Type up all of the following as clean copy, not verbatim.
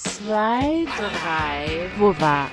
2, 3, wo war?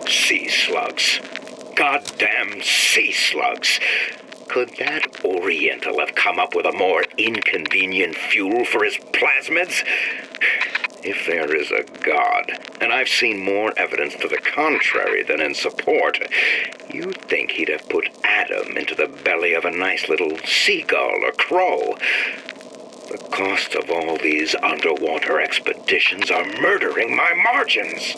Sea slugs. Goddamn sea slugs. Could that Oriental have come up with a more inconvenient fuel for his plasmids? If there is a God, and I've seen more evidence to the contrary than in support, you'd think he'd have put Adam into the belly of a nice little seagull or crow. The cost of all these underwater expeditions are murdering my margins.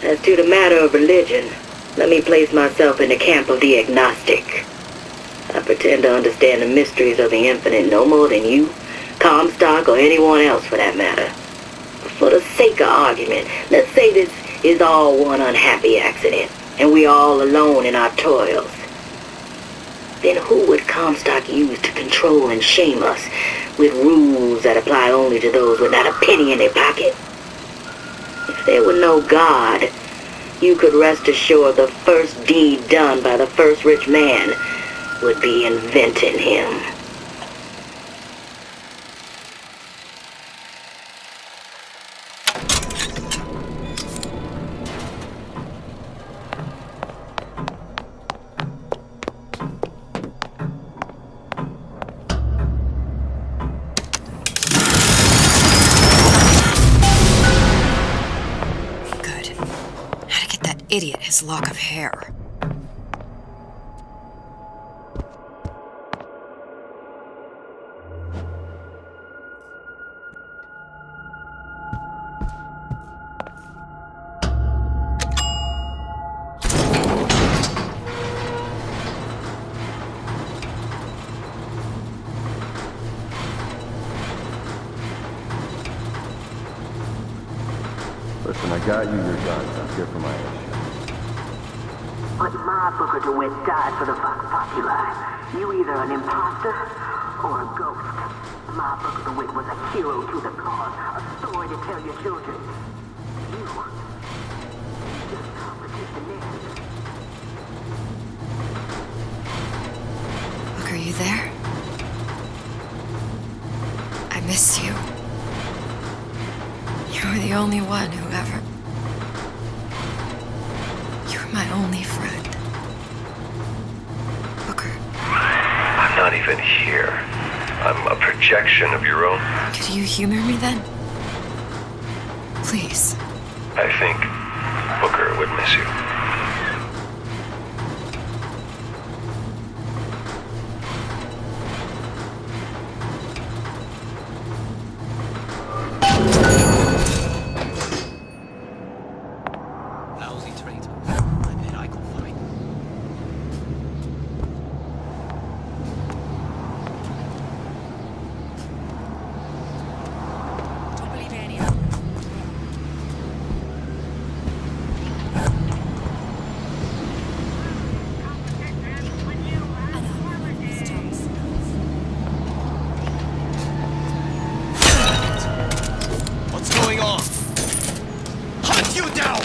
As to the matter of religion, let me place myself in the camp of the agnostic. I pretend to understand the mysteries of the infinite no more than you, Comstock, or anyone else for that matter. For the sake of argument, let's say this is all one unhappy accident, and we're all alone in our toils. Then who would Comstock use to control and shame us with rules that apply only to those with not a penny in their pocket? If there were no God, you could rest assured the first deed done by the first rich man would be inventing him. Idiot his lock of hair. Listen, I got you your guns. I'm here for my issue. But my Booker DeWitt died for the Vox Populi. You either an imposter or a ghost. My Booker DeWitt was a hero to the cause, a story to tell of your children. You just come to take the nest. Look, are you there? I miss you. You were the only one who ever... You were my only friend. Booker. I'm not even here. I'm a projection of your own. Could you humor me then? Please. I think Booker would miss you. Lousy traitor. I bet I can find. Don't believe any of them. What's going on? Hunt you down!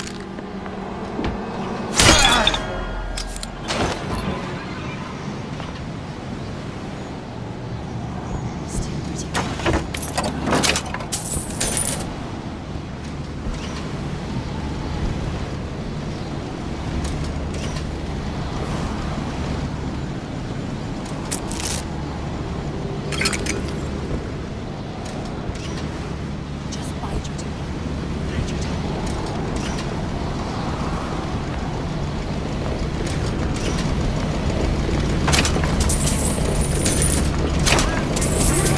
Just bide your time. Bide your time.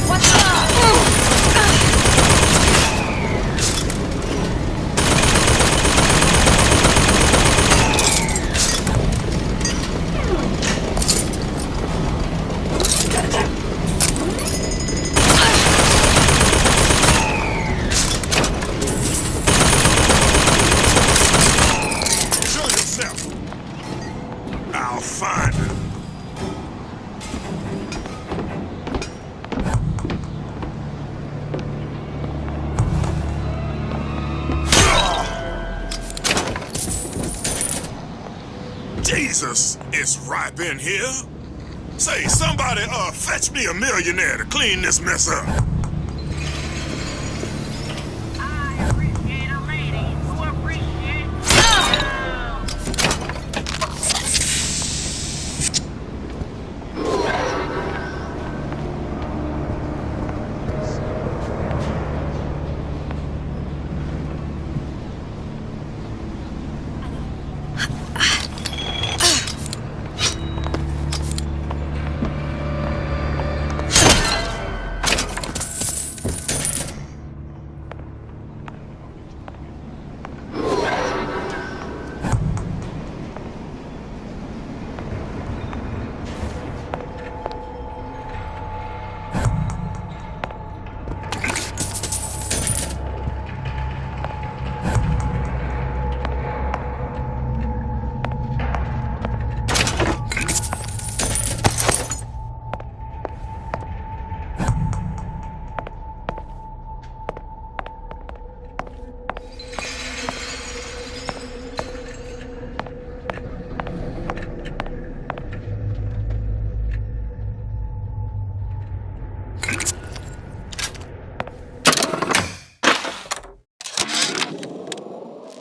What's up? Show yourself. I'll find her. Jesus, it's ripe in here. Say, somebody, fetch me a millionaire to clean this mess up. I appreciate a lady who appreciates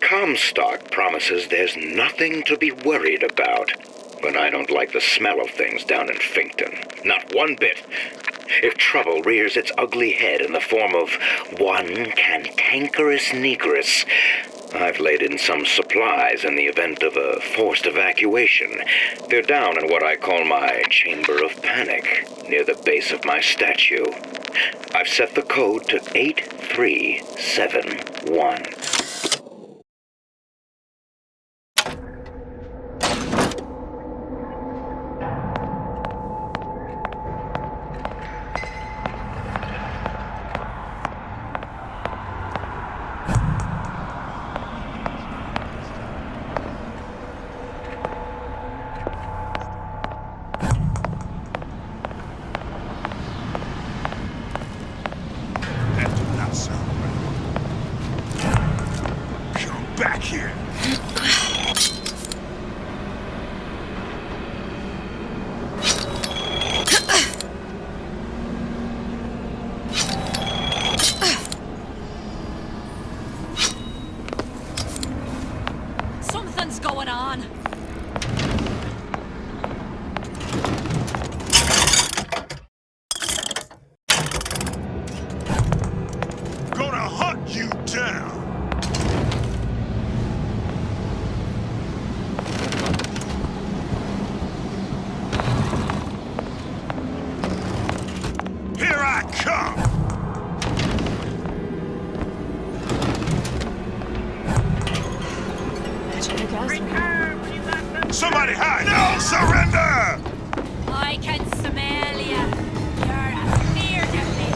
Comstock promises there's nothing to be worried about. But I don't like the smell of things down in Finkton. Not one bit. If trouble rears its ugly head in the form of one cantankerous negress, I've laid in some supplies in the event of a forced evacuation. They're down in what I call my chamber of panic, near the base of my statue. I've set the code to 8371. That did not sound right. back here. Something's going on. Gonna hunt you down. Here I come. Somebody hide! No surrender! I can smell you. You're afeard of me.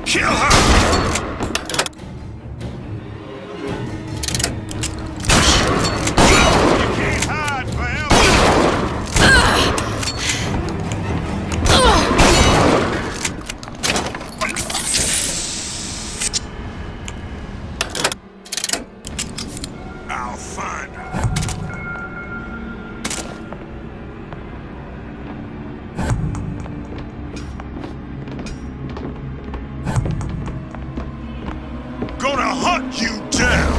Kill her! You can't hide forever! I'll find her. Gonna hunt you down.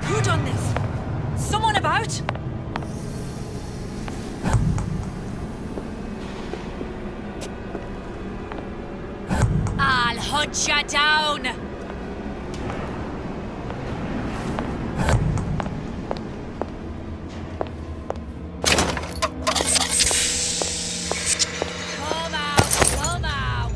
Who done this? Someone about? I'll hunt you down. Come out, come out.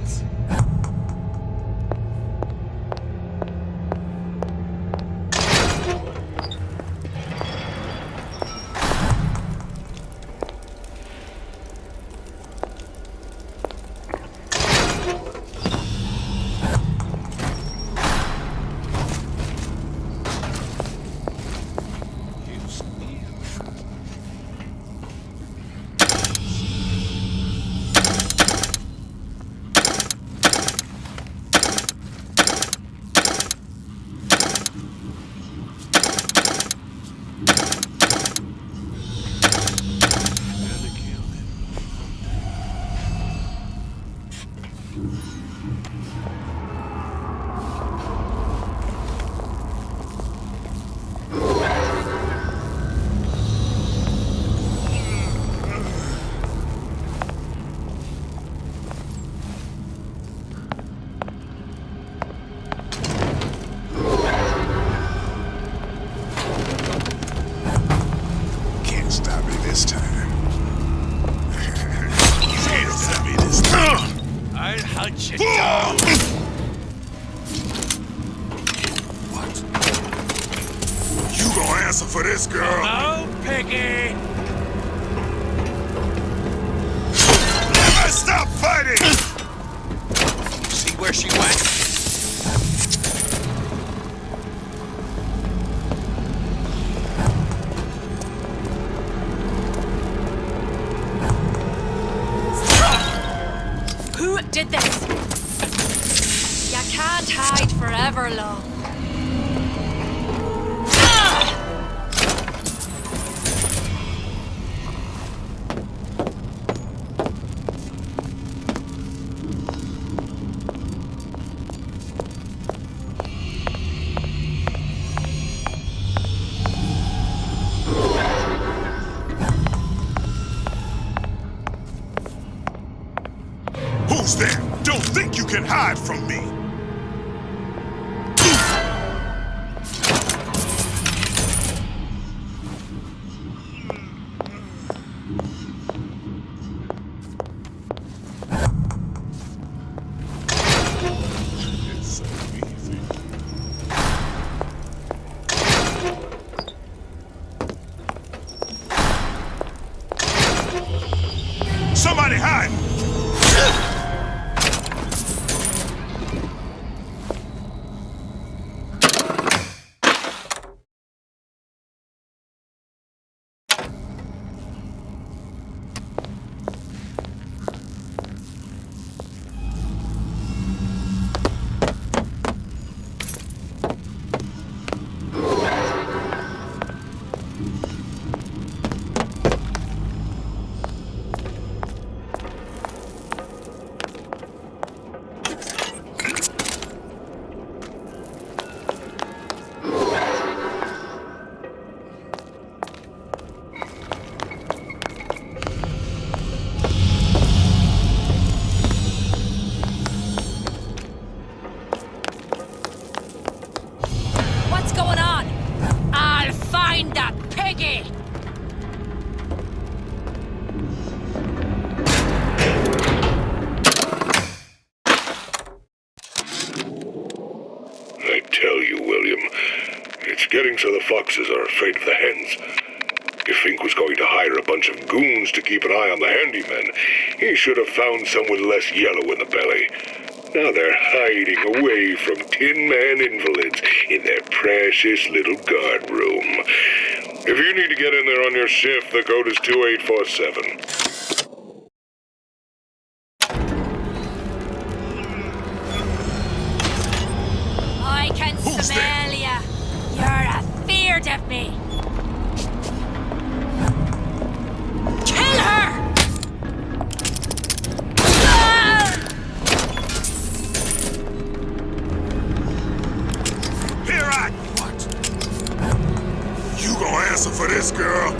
Can't stop me this time. Can't stop me this time. I'll hunt you down. What? You gonna answer for this, girl? No, Piggy. Never stop fighting! See where she went? Who did this? You can't hide forever long. Who's there? Don't think you can hide from me! It's so easy. Getting so the foxes are afraid of the hens. If Fink was going to hire a bunch of goons to keep an eye on the handymen, he should have found some with less yellow in the belly. Now they're hiding away from Tin Man invalids in their precious little guard room. If you need to get in there on your shift, the code is 2847. I can smell ya. You're afeard of me. Kill her! Here I... What? You gonna answer for this, girl?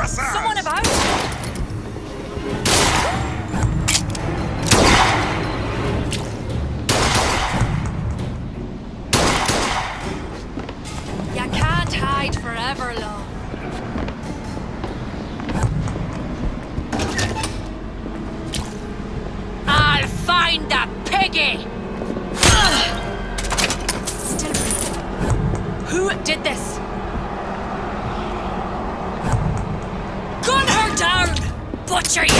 Someone about? You can't hide forever long. I'll find the piggy! Still breathing. Who did this? Gun her down! Butcher you!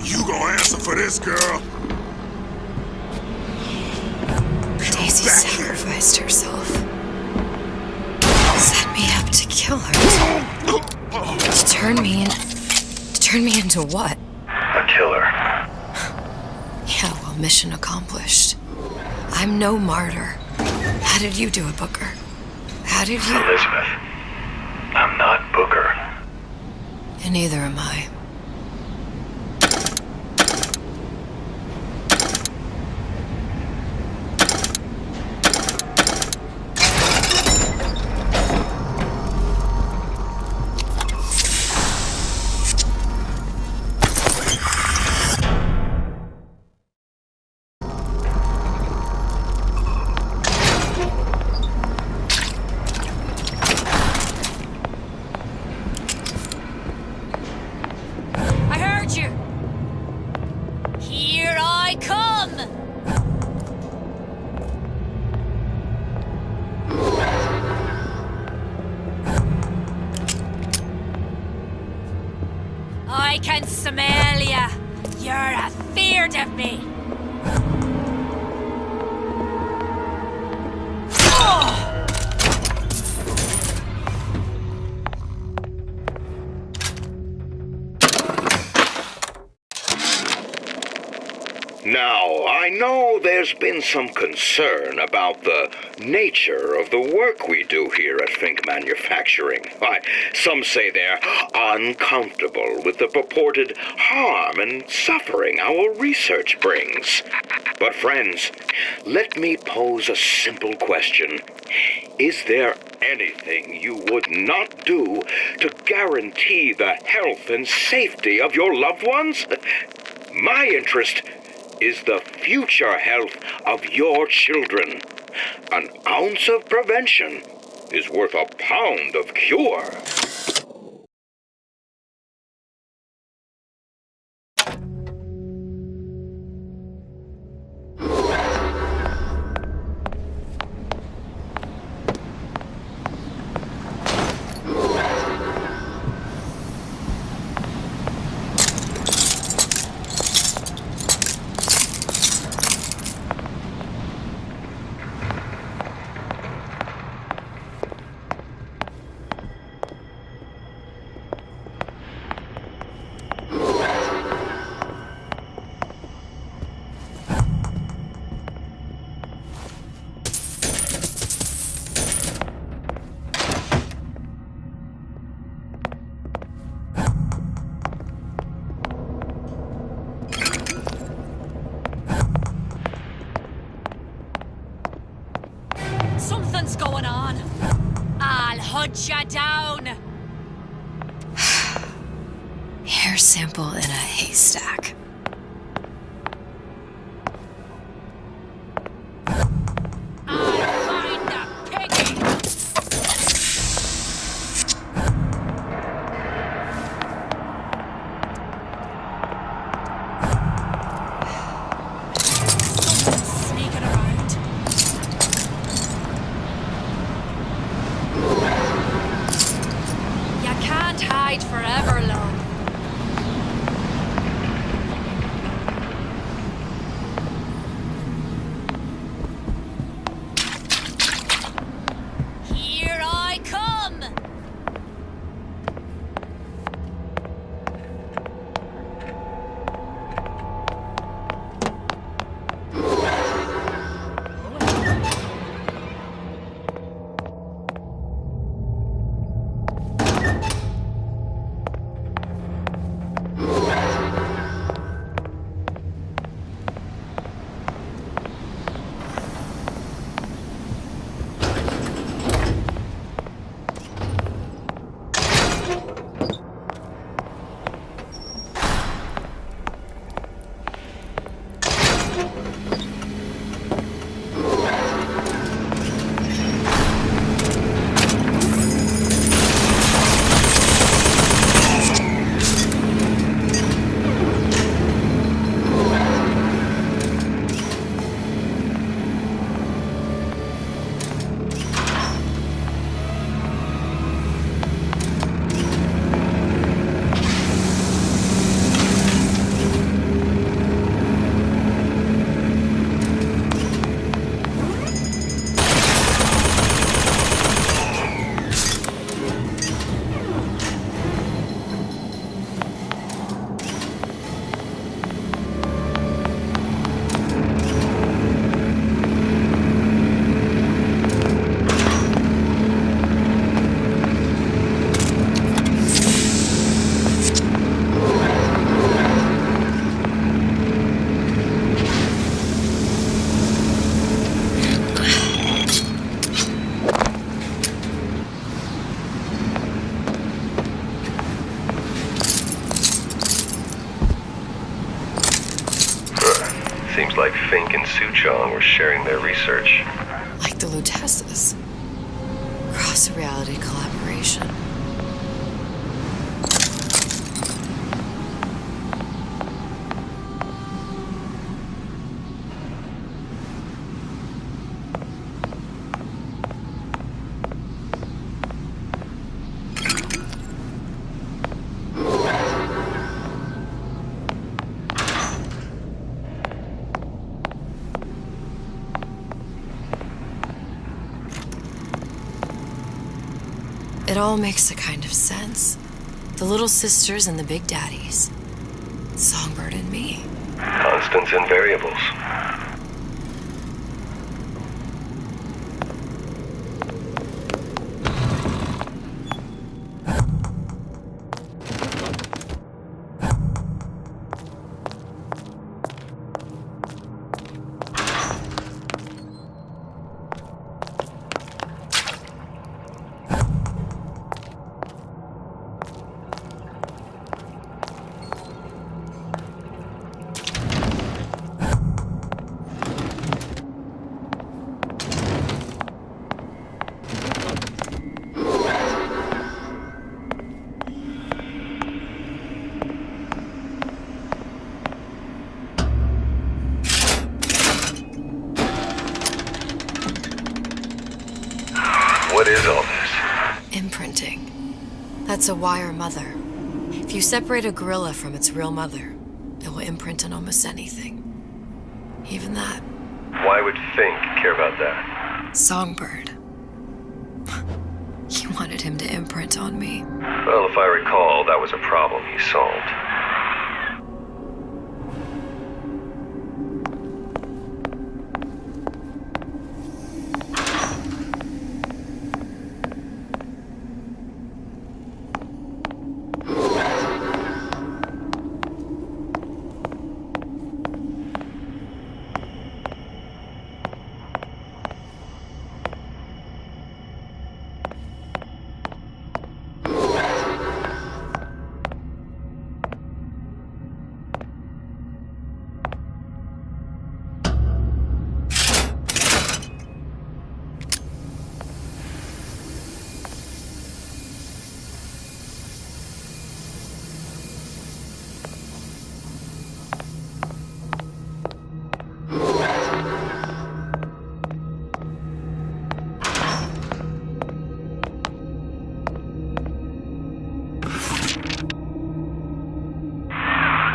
You gonna answer for this, girl? Daisy sacrificed herself. Set me up to kill her. To turn me into what? A killer. Yeah, well, mission accomplished. I'm no martyr. How did you do it, Booker? How did you... Elizabeth, I'm not Booker. And neither am I. Somalia. You're afeard of me. Now, I know there's been some concern about the nature of the work we do here at Fink Manufacturing. Why, some say they're uncomfortable with the purported harm and suffering our research brings. But friends, let me pose a simple question. Is there anything you would not do to guarantee the health and safety of your loved ones? My interest is the future health of your children. An ounce of prevention is worth a pound of cure. Something's going on. I'll hunt ya down. Hair sample in a haystack. I'll find the piggy. Someone's sneaking around. You can't hide forever, love. Here I come! Seems like Fink and Suchong were sharing their research. Like the Lutesses. Cross-reality collaboration. It all makes a kind of sense. The little sisters and the big daddies. Songbird and me. Constants and variables. What is all this? Imprinting. That's a wire mother. If you separate a gorilla from its real mother, it will imprint on almost anything. Even that. Why would Fink care about that? Songbird. You wanted him to imprint on me. Well, if I recall, that was a problem he solved.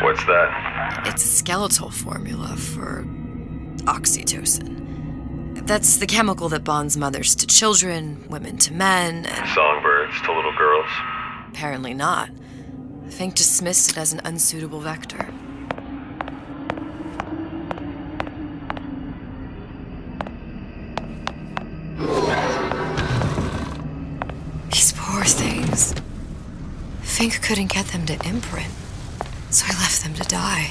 What's that? It's a skeletal formula for oxytocin. That's the chemical that bonds mothers to children, women to men, and... Songbirds to little girls? Apparently not. Fink dismissed it as an unsuitable vector. These poor things. Fink couldn't get them to imprint, so he left them to die.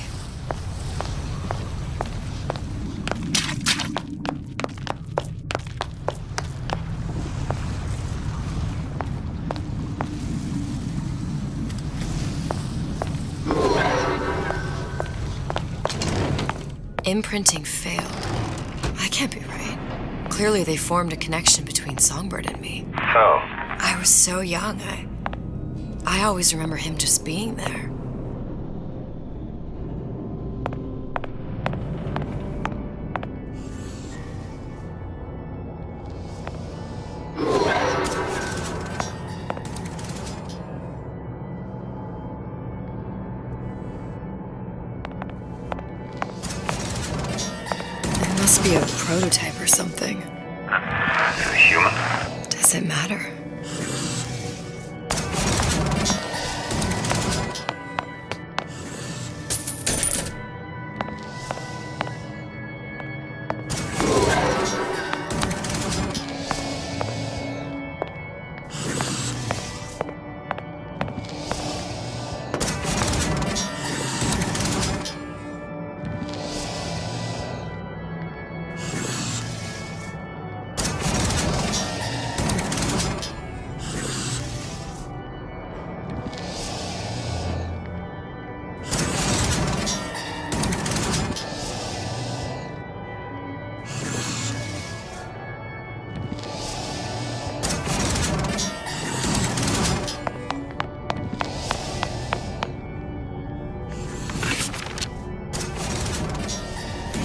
Imprinting failed. That can't be right. Clearly they formed a connection between Songbird and me. How? I was so young, I always remember him just being there. It must be a prototype or something. Is it human? Does it matter?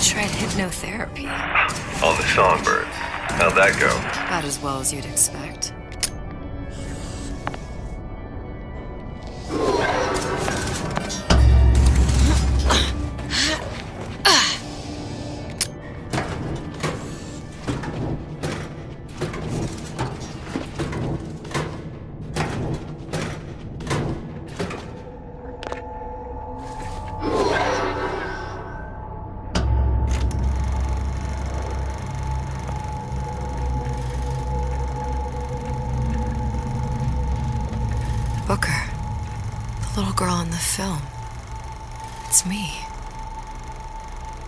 Tried hypnotherapy. On the Songbird. How'd that go? About as well as you'd expect. girl in the film. It's me.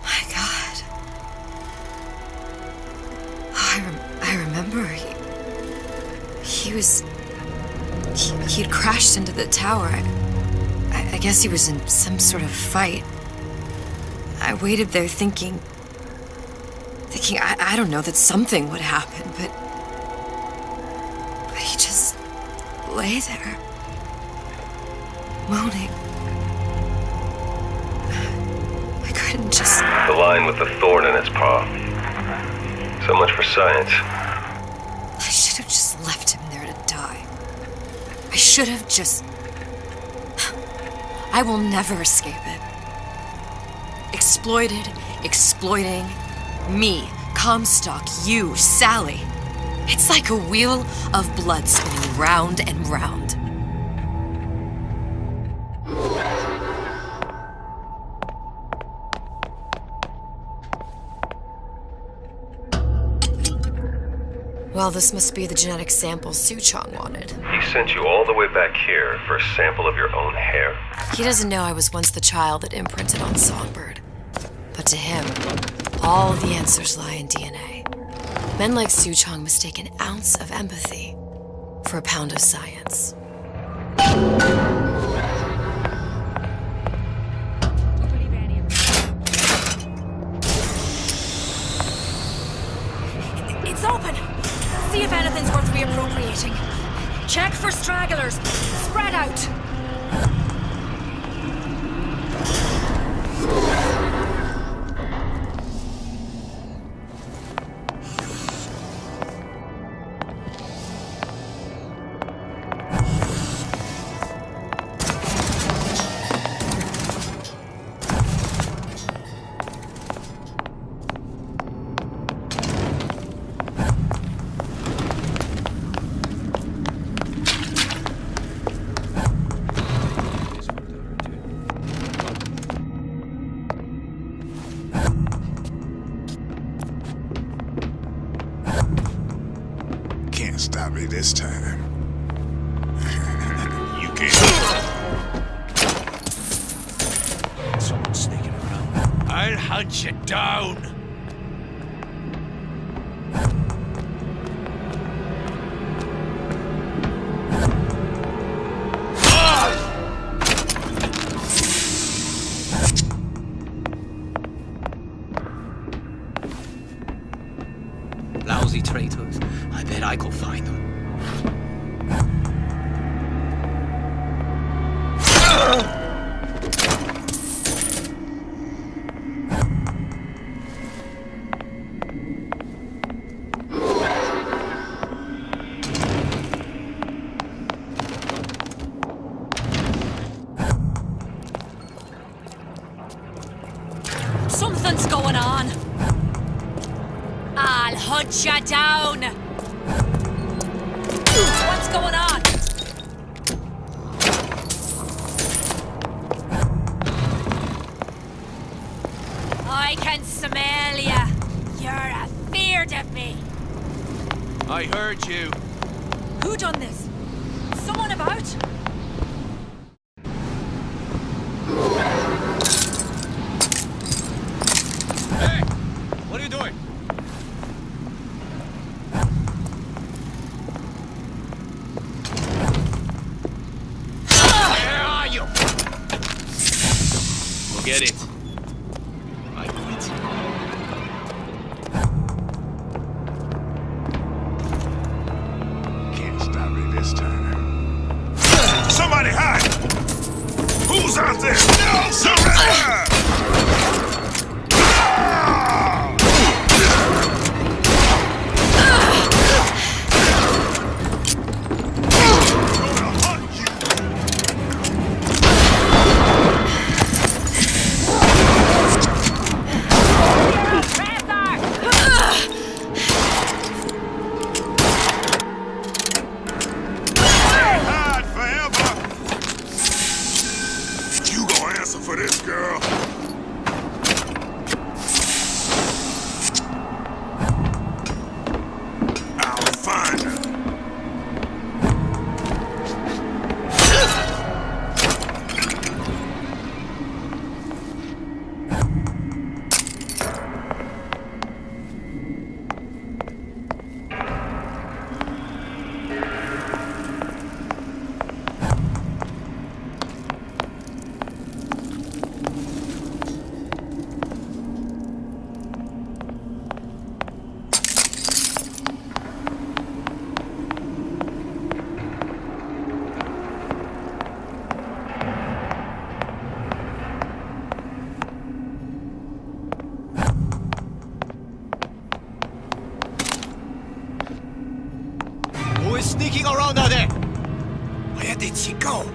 My God. I remember he'd crashed into the tower. I guess he was in some sort of fight. I waited there thinking I don't know, that something would happen, but he just lay there, moaning. I couldn't just... The lion with the thorn in its paw. So much for science. I should have just left him there to die. I should have just... I will never escape it. Exploited, exploiting, me, Comstock, you, Sally. It's like a wheel of blood spinning round and round. Well, this must be the genetic sample Suchong wanted. He sent you all the way back here for a sample of your own hair? He doesn't know I was once the child that imprinted on Songbird. But to him, all the answers lie in DNA. Men like Suchong mistake an ounce of empathy for a pound of science. It's open! See if anything's worth reappropriating. Check for stragglers. Spread out. Can't stop me this time. You can't. Someone's sneaking around. I'll hunt you down. Lousy traitors. I bet I could find them. Something's going on. I'll hunt you down. What's going on? I can smell ya. You're afeard of me. I heard you. Who done this? Someone about? Hey! What are you doing? Where are you? Forget it. I quit. Can't stop me this time. Somebody hide! Who's out there? Surrender! sneaking around out there? Where did she go?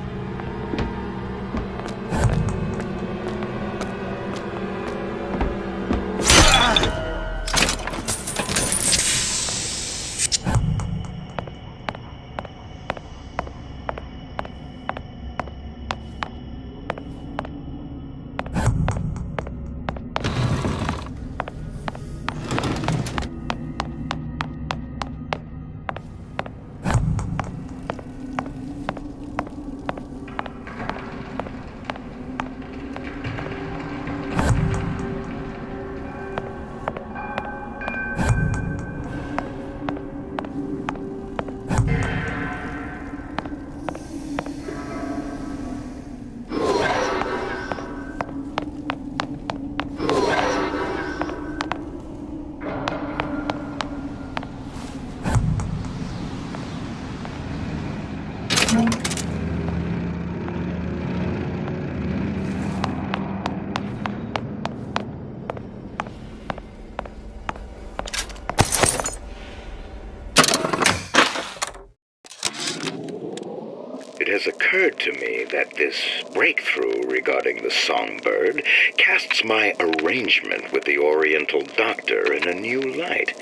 It has occurred to me that this breakthrough regarding the songbird casts my arrangement with the Oriental Doctor in a new light.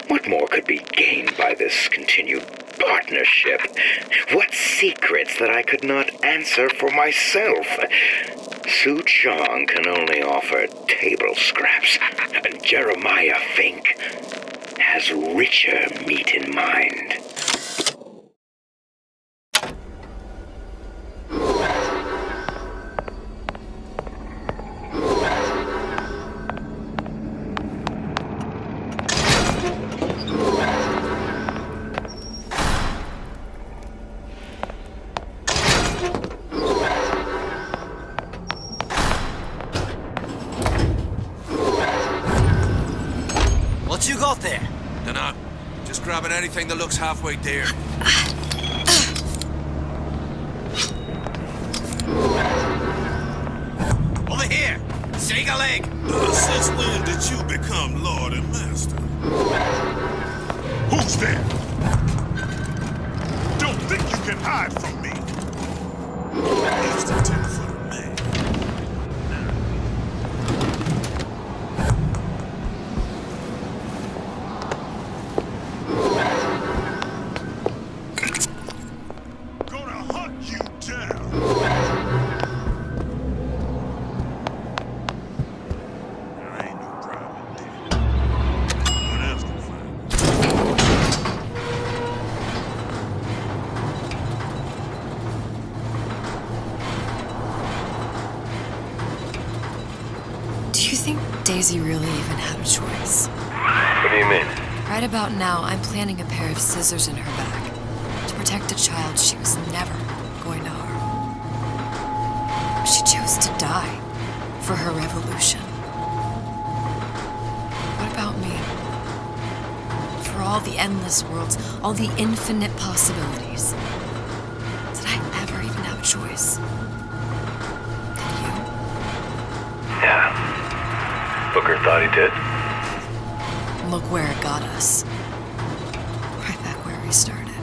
What more could be gained by this continued partnership? What secrets that I could not answer for myself? Su Chong can only offer table scraps, and Jeremiah Fink has richer meat in mind. What you got there? Dunno. Just grabbing anything that looks halfway there. Over here! Shake a leg! Since when did you become Lord and Master? Who's there? Don't think you can hide from me. Here's the 10-foot man. Gonna hunt you down. There ain't no problem there. What else can find? Do you think Daisy really even had a choice? What do you mean? Right about now, I'm planting a pair of scissors in her back to protect a child she was never going to harm. She chose to die for her revolution. What about me? For all the endless worlds, all the infinite possibilities. Did I ever even have a choice? Did you? Yeah. Booker thought he did. Look where it got us. Right back where we started.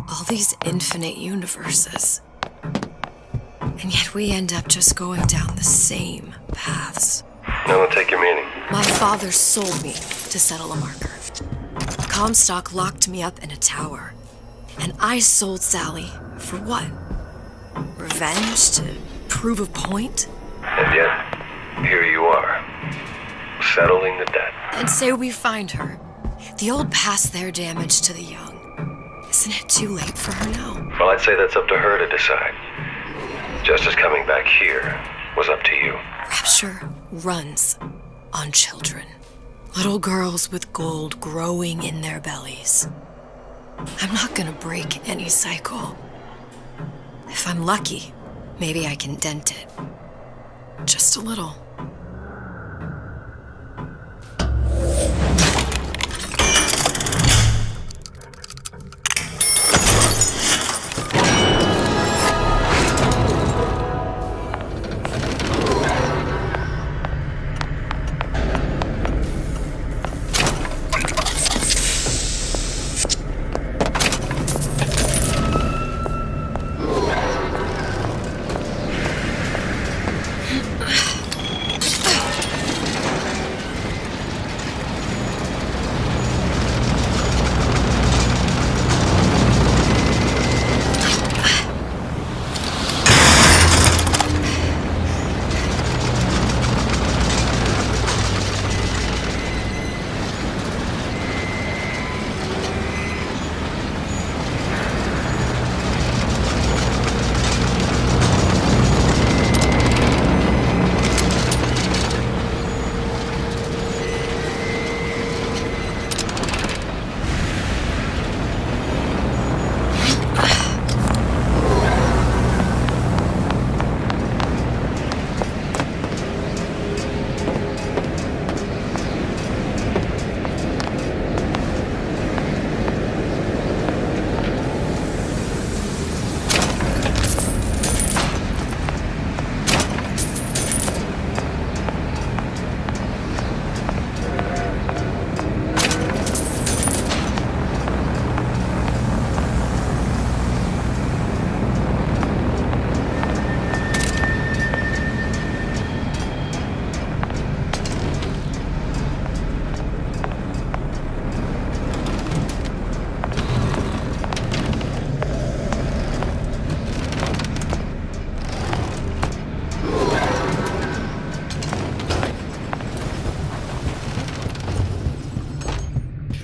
All these infinite universes. And yet we end up just going down the same paths. No, don't take your meaning. My father sold me to settle a marker. Comstock locked me up in a tower. And I sold Sally for what? Revenge? To prove a point? And yet, here you are, settling the debt. And say we find her. The old past their damage to the young. Isn't it too late for her now? Well, I'd say that's up to her to decide. Justice coming back here was up to you. Rapture runs on children. Little girls with gold growing in their bellies. I'm not gonna break any cycle. If I'm lucky, maybe I can dent it. Just a little.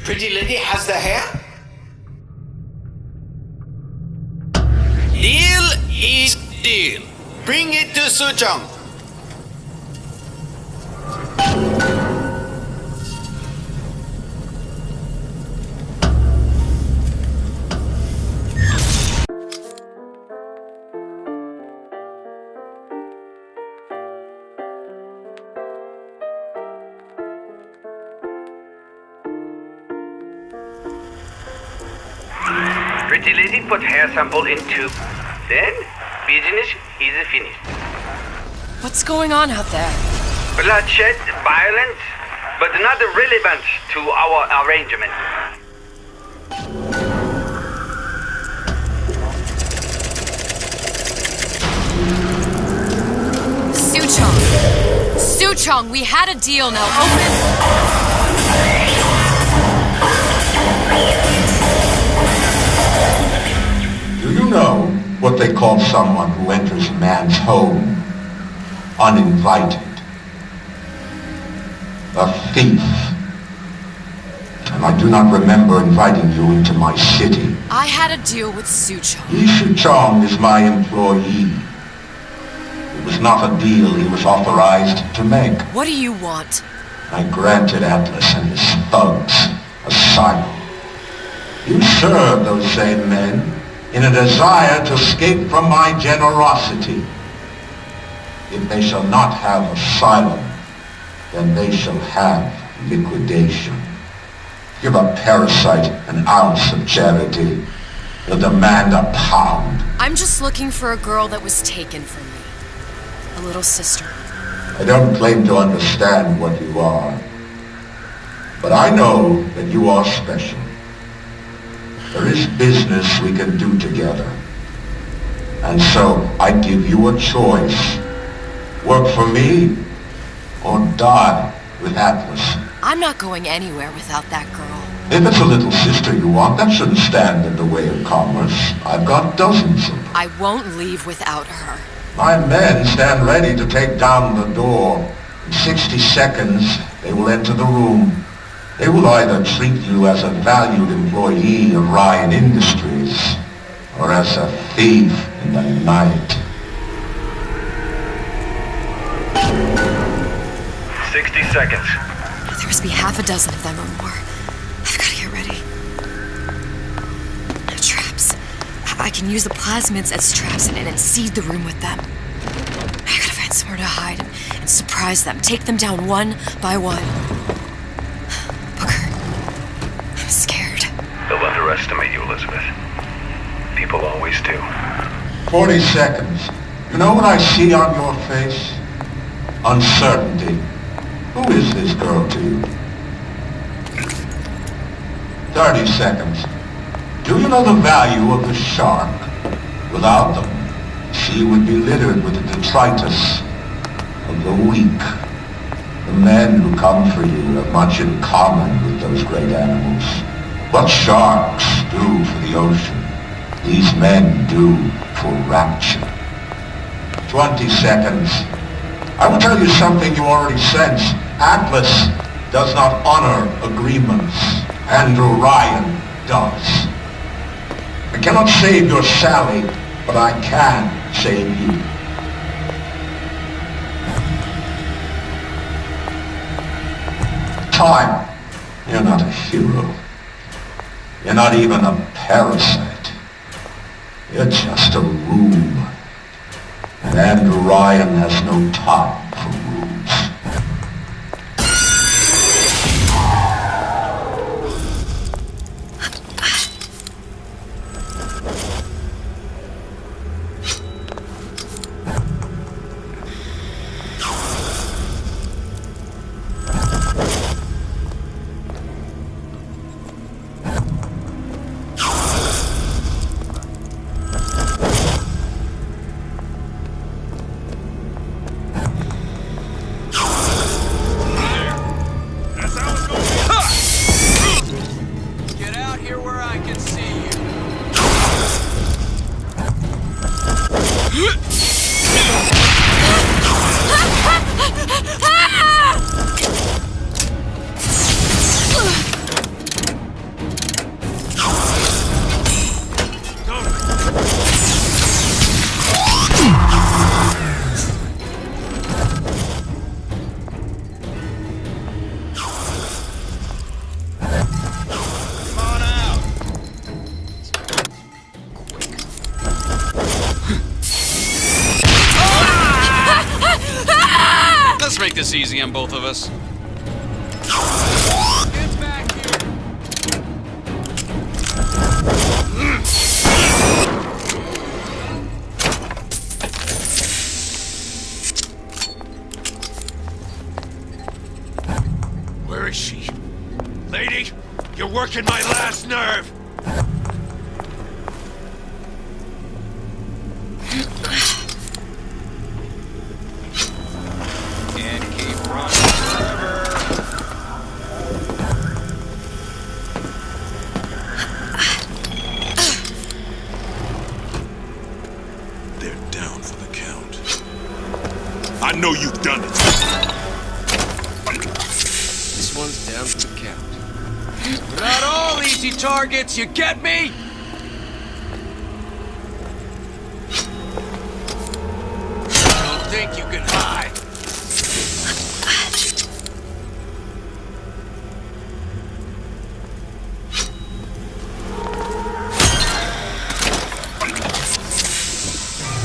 Pretty lady has the hair? Deal is deal. Bring it to Suchong. Pretty lady put hair sample in tube. Then, business is finished. What's going on out there? Bloodshed, violence, but not relevant to our arrangement. Suchong! Suchong, we had a deal, now open! Do you know what they call someone who enters a man's home uninvited? A thief. And I do not remember inviting you into my city. I had a deal with Suchong. Suchong is my employee. It was not a deal he was authorized to make. What do you want? I granted Atlas and his thugs asylum. You serve those same men in a desire to escape from my generosity. If they shall not have asylum, then they shall have liquidation. Give a parasite an ounce of charity. They'll demand a pound. I'm just looking for a girl that was taken from me. A little sister. I don't claim to understand what you are, but I know that you are special. There is business we can do together. And so I give you a choice. Work for me or die with Atlas. I'm not going anywhere without that girl. If it's a little sister you want, that shouldn't stand in the way of commerce. I've got dozens of them. I won't leave without her. My men stand ready to take down the door. In 60 seconds, they will enter the room. They will either treat you as a valued employee of Ryan Industries or as a thief in the night. 60 seconds. There must be half a dozen of them or more. I've got to get ready. Traps. I can use the plasmids as traps and seed the room with them. I gotta find somewhere to hide and surprise them. Take them down one by one. I'm scared. They'll underestimate you, Elizabeth. People always do. 40 seconds. You know what I see on your face? Uncertainty. Who is this girl to you? 30 seconds. Do you know the value of the shark? Without them, the sea would be littered with the detritus of the weak. The men who come for you have much in common with those great animals. What sharks do for the ocean, these men do for rapture. 20 seconds. I will tell you something you already sense. Atlas does not honor agreements. Andrew Ryan does. I cannot save your Sally, but I can save you. Time. You're not a hero. You're not even a parasite. You're just a room. And Andrew Ryan has no time for rooms. Let's make this easy on both of us. Get back here! Where is she? Lady, you're working my last nerve! Can't keep running forever. They're down for the count. I know you've done it. This one's down for the count. We're not all easy targets, you get me? Don't think you can hide.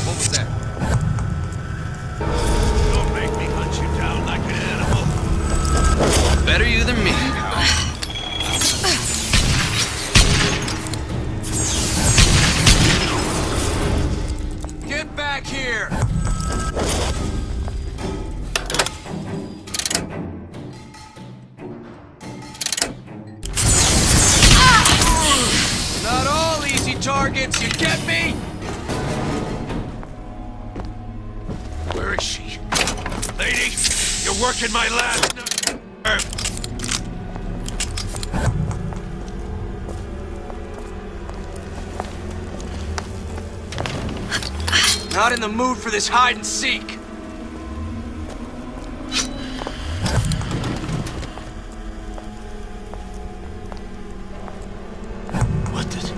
What was that? Don't make me hunt you down like an animal. Better you than me. Get back here! Not all easy targets, you get me? Where is she? Lady, you're working my last nerve. Not in the mood for this hide and seek. What the...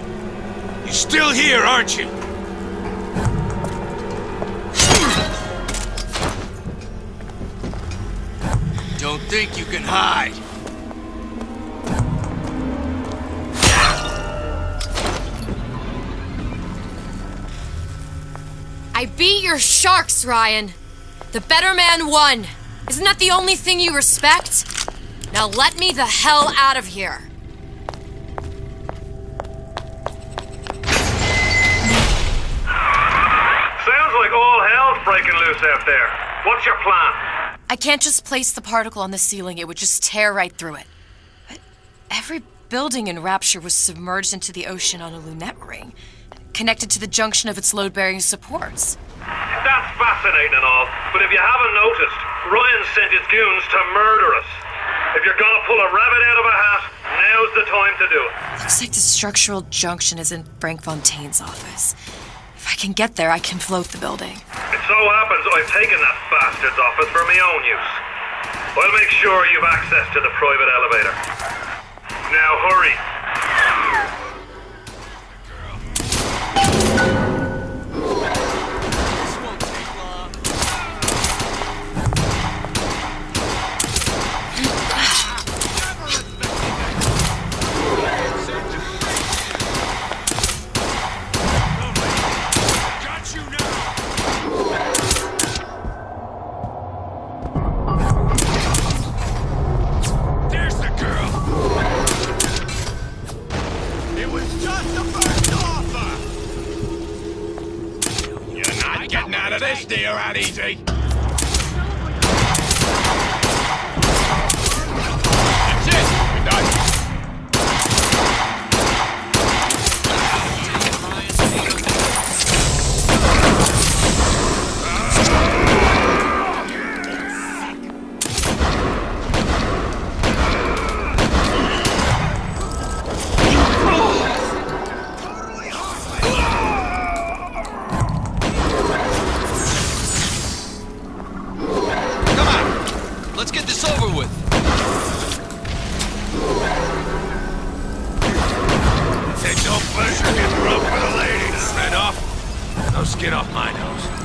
You're still here, aren't you? Don't think you can hide. I beat your sharks, Ryan. The better man won. Isn't that the only thing you respect? Now let me the hell out of here. Sounds like all hell's breaking loose out there. What's your plan? I can't just place the particle on the ceiling. It would just tear right through it. But every building in Rapture was submerged into the ocean on a lunette ring, connected to the junction of its load-bearing supports. That's fascinating and all, but if you haven't noticed, Ryan sent his goons to murder us. If you're gonna pull a rabbit out of a hat, now's the time to do it. Looks like the structural junction is in Frank Fontaine's office. If I can get there, I can float the building. It so happens I've taken that bastard's office for my own use. I'll make sure you've access to the private elevator. Now hurry. Stay around easy. That's it. We're done. Let's get this over with. Take no pleasure getting rough with a lady. Red off. No skin off my nose.